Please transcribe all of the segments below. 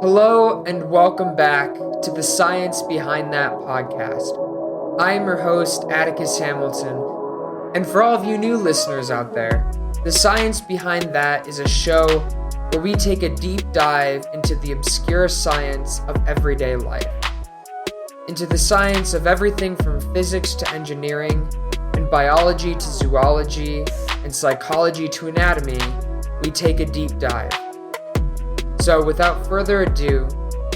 Hello and welcome back to the Science Behind That podcast. I am your host, Atticus Hamilton, and for all of you new listeners out there, the Science Behind That is a show where we take a deep dive into the obscure science of everyday life. Into the science of everything from physics to engineering, and biology to zoology, and psychology to anatomy, we take a deep dive. So without further ado,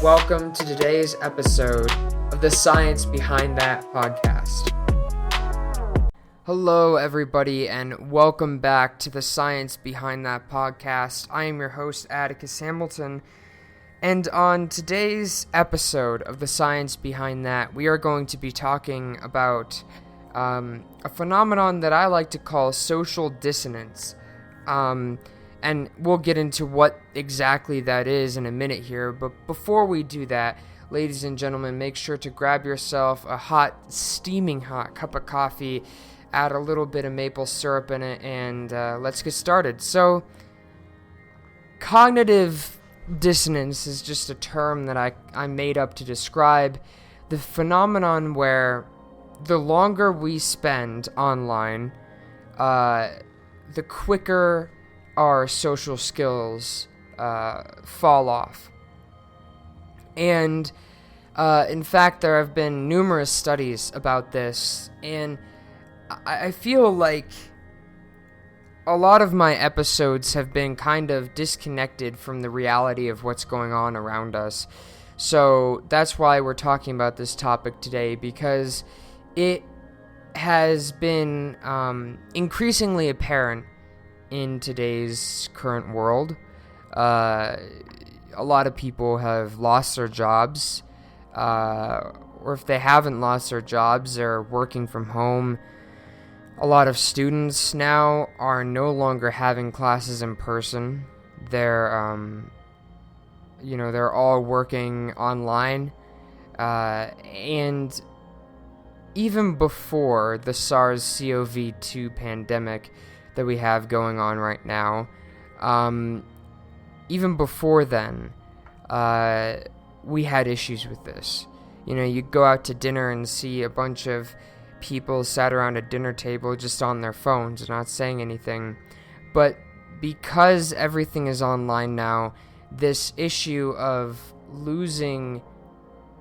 welcome to today's episode of the Science Behind That podcast. Hello everybody and welcome back to the Science Behind That podcast. I am your host Atticus Hamilton, and on today's episode of the Science Behind That, we are going to be talking about a phenomenon that I like to call social dissonance. And we'll get into what exactly that is in a minute here. But before we do that, ladies and gentlemen, make sure to grab yourself a hot, steaming hot cup of coffee, add a little bit of maple syrup in it, and let's get started. So, cognitive dissonance is just a term that I made up to describe the phenomenon where the longer we spend online, the quicker our social skills fall off. And in fact, there have been numerous studies about this, and I feel like a lot of my episodes have been kind of disconnected from the reality of what's going on around us. So that's why we're talking about this topic today, because it has been increasingly apparent in today's current world. A lot of people have lost their jobs, or if they haven't lost their jobs, they're working from home. A lot of students now are no longer having classes in person. They're all working online, and even before the SARS-CoV-2 pandemic that we have going on right now, even before then, we had issues with this. You know, you go out to dinner and see a bunch of people sat around a dinner table just on their phones, not saying anything. But because everything is online now, this issue of losing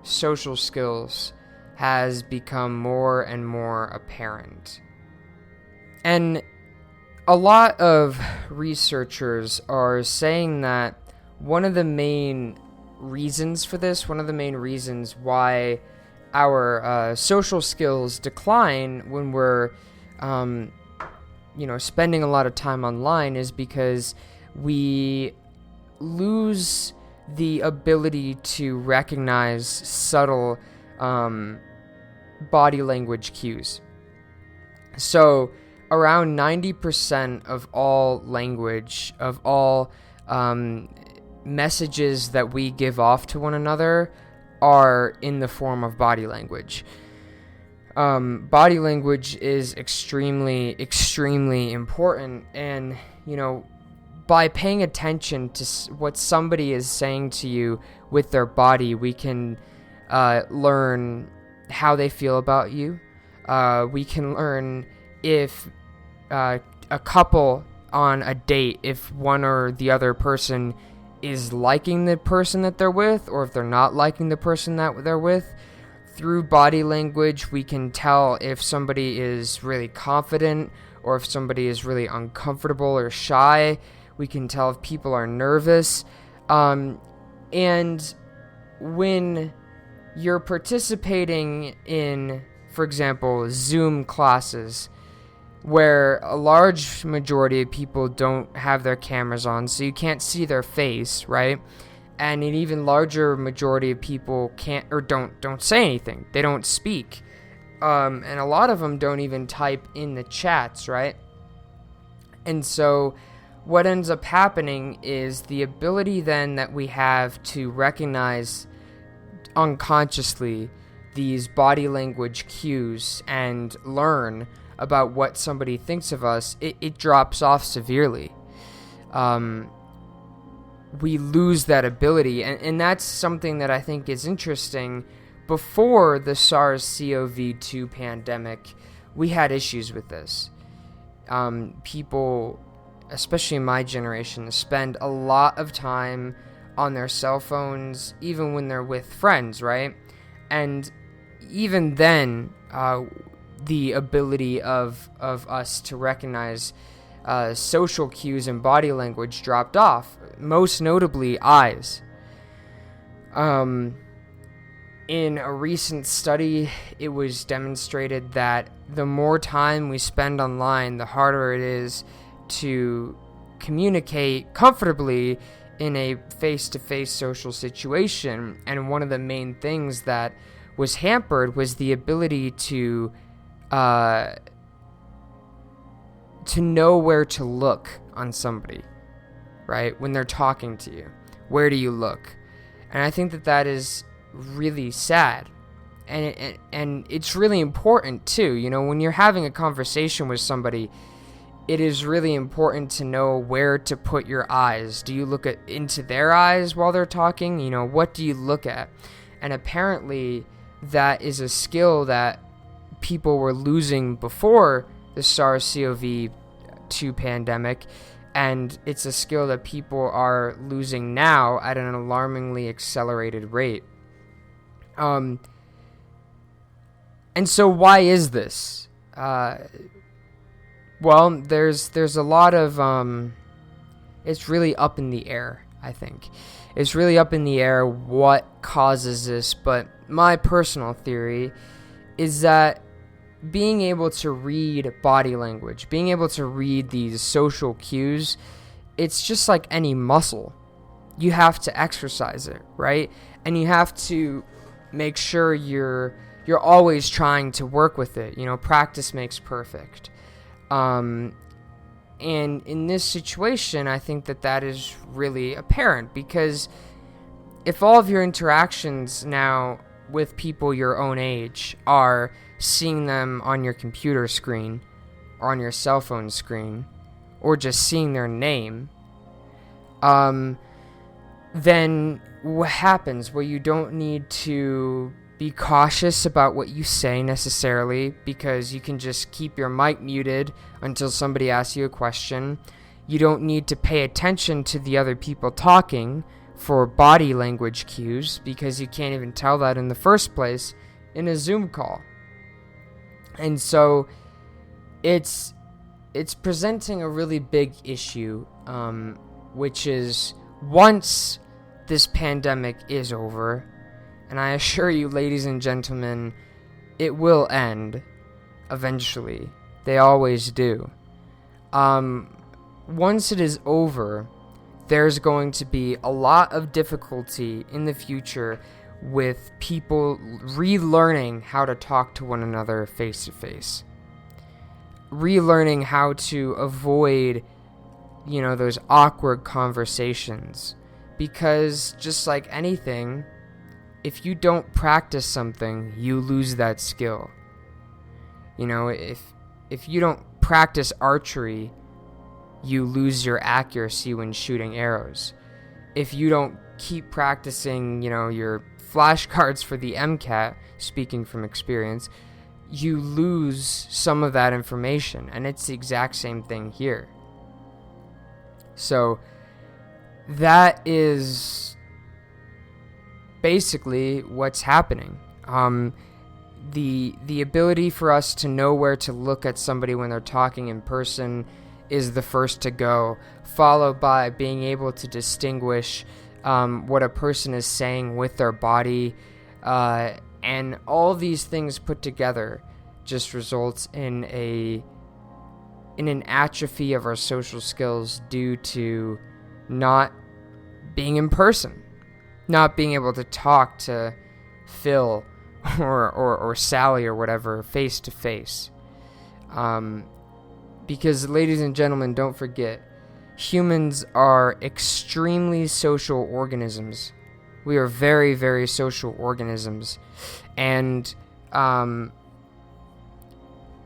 social skills has become more and more apparent. And a lot of researchers are saying that one of the main reasons for this, one of the main reasons why our social skills decline when we're, spending a lot of time online is because we lose the ability to recognize subtle body language cues. So, around 90% of all language, of all messages that we give off to one another are in the form of body language. Body language is extremely, extremely important, and, by paying attention to what somebody is saying to you with their body, we can learn how they feel about you. We can learn if a couple on a date, if one or the other person is liking the person that they're with, or if they're not liking the person that they're with. Through body language, we can tell if somebody is really confident or if somebody is really uncomfortable or shy. We can tell if people are nervous. And when you're participating in, for example, Zoom classes, where a large majority of people don't have their cameras on, so you can't see their face, right? And an even larger majority of people can't or don't say anything. They don't speak. And a lot of them don't even type in the chats, right? And so what ends up happening is the ability then that we have to recognize unconsciously these body language cues and learn about what somebody thinks of us, it drops off severely. we lose that ability. And that's something that I think is interesting. Before the SARS-CoV-2 pandemic, we had issues with this. People, especially my generation, spend a lot of time on their cell phones, even when they're with friends, right? And even then, the ability of us to recognize social cues and body language dropped off, most notably eyes. In a recent study, it was demonstrated that the more time we spend online, the harder it is to communicate comfortably in a face-to-face social situation. And one of the main things that was hampered was the ability to know where to look on somebody, right? When they're talking to you, where do you look? And I think that is really sad, and it's really important too. You know, when you're having a conversation with somebody, it is really important to know where to put your eyes. Do you look into their eyes while they're talking? You know, what do you look at? And apparently that is a skill that people were losing before the SARS-CoV-2 pandemic, and it's a skill that people are losing now at an alarmingly accelerated rate. And so why is this? Well, there's a lot of, it's really up in the air, I think. It's really up in the air what causes this, but my personal theory is that being able to read body language, being able to read these social cues, it's just like any muscle. You have to exercise it, right? And you have to make sure you're always trying to work with it. You know, practice makes perfect. And in this situation, I think that is really apparent, because if all of your interactions now with people your own age are seeing them on your computer screen or on your cell phone screen or just seeing their name, then what happens? Well, you don't need to be cautious about what you say necessarily, because you can just keep your mic muted until somebody asks you a question. You don't need to pay attention to the other people talking for body language cues, because you can't even tell that in the first place in a Zoom call. And so it's presenting a really big issue, which is, once this pandemic is over, and I assure you, ladies and gentlemen, it will end eventually. They always do. Once it is over, there's going to be a lot of difficulty in the future with people relearning how to talk to one another face to face. Relearning how to avoid, those awkward conversations. Because just like anything, if you don't practice something, you lose that skill. If you don't practice archery, you lose your accuracy when shooting arrows. If you don't keep practicing, your flashcards for the MCAT, speaking from experience, you lose some of that information, and it's the exact same thing here. So that is basically what's happening. The ability for us to know where to look at somebody when they're talking in person is the first to go, followed by being able to distinguish what a person is saying with their body, and all these things put together just results in an atrophy of our social skills due to not being in person, not being able to talk to Phil or Sally or whatever face to face. Because, ladies and gentlemen, don't forget, humans are extremely social organisms. We are very, very social organisms. And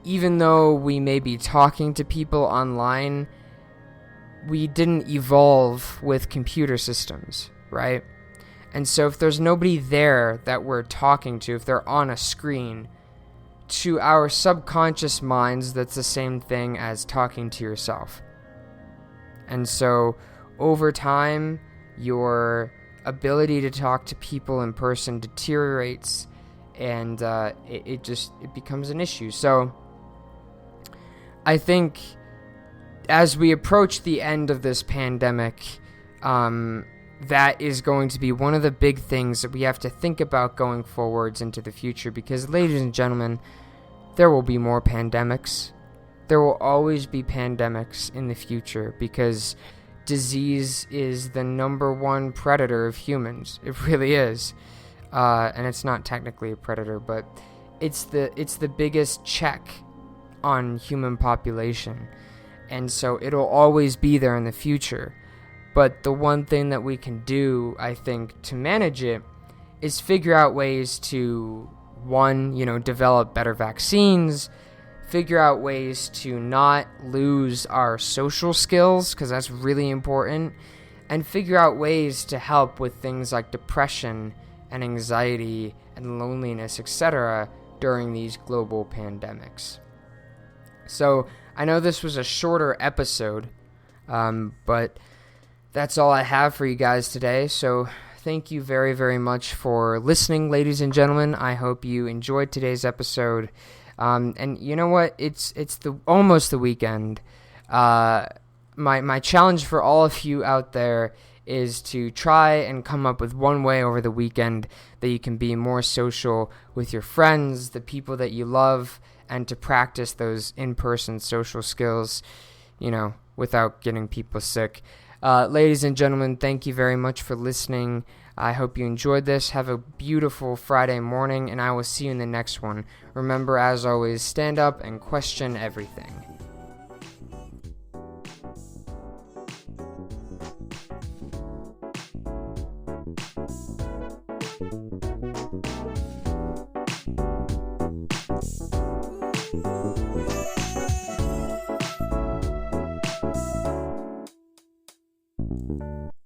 even though we may be talking to people online, we didn't evolve with computer systems, right? And so if there's nobody there that we're talking to, if they're on a screen, to our subconscious minds, that's the same thing as talking to yourself. And so over time, your ability to talk to people in person deteriorates, and it becomes an issue. So I think as we approach the end of this pandemic, that is going to be one of the big things that we have to think about going forwards into the future, because, ladies and gentlemen, there will be more pandemics. There will always be pandemics in the future, because disease is the number one predator of humans. It really is. And it's not technically a predator, but it's the biggest check on human population. And so it'll always be there in the future. But the one thing that we can do, I think, to manage it is figure out ways to, one, develop better vaccines, figure out ways to not lose our social skills, because that's really important, and figure out ways to help with things like depression and anxiety and loneliness, etc., during these global pandemics. So I know this was a shorter episode, but that's all I have for you guys today. So thank you very, very much for listening, ladies and gentlemen. I hope you enjoyed today's episode. And you know what? It's almost the weekend. My challenge for all of you out there is to try and come up with one way over the weekend that you can be more social with your friends, the people that you love, and to practice those in-person social skills, without getting people sick. Ladies and gentlemen, thank you very much for listening. I hope you enjoyed this. Have a beautiful Friday morning, and I will see you in the next one. Remember, as always, stand up and question everything.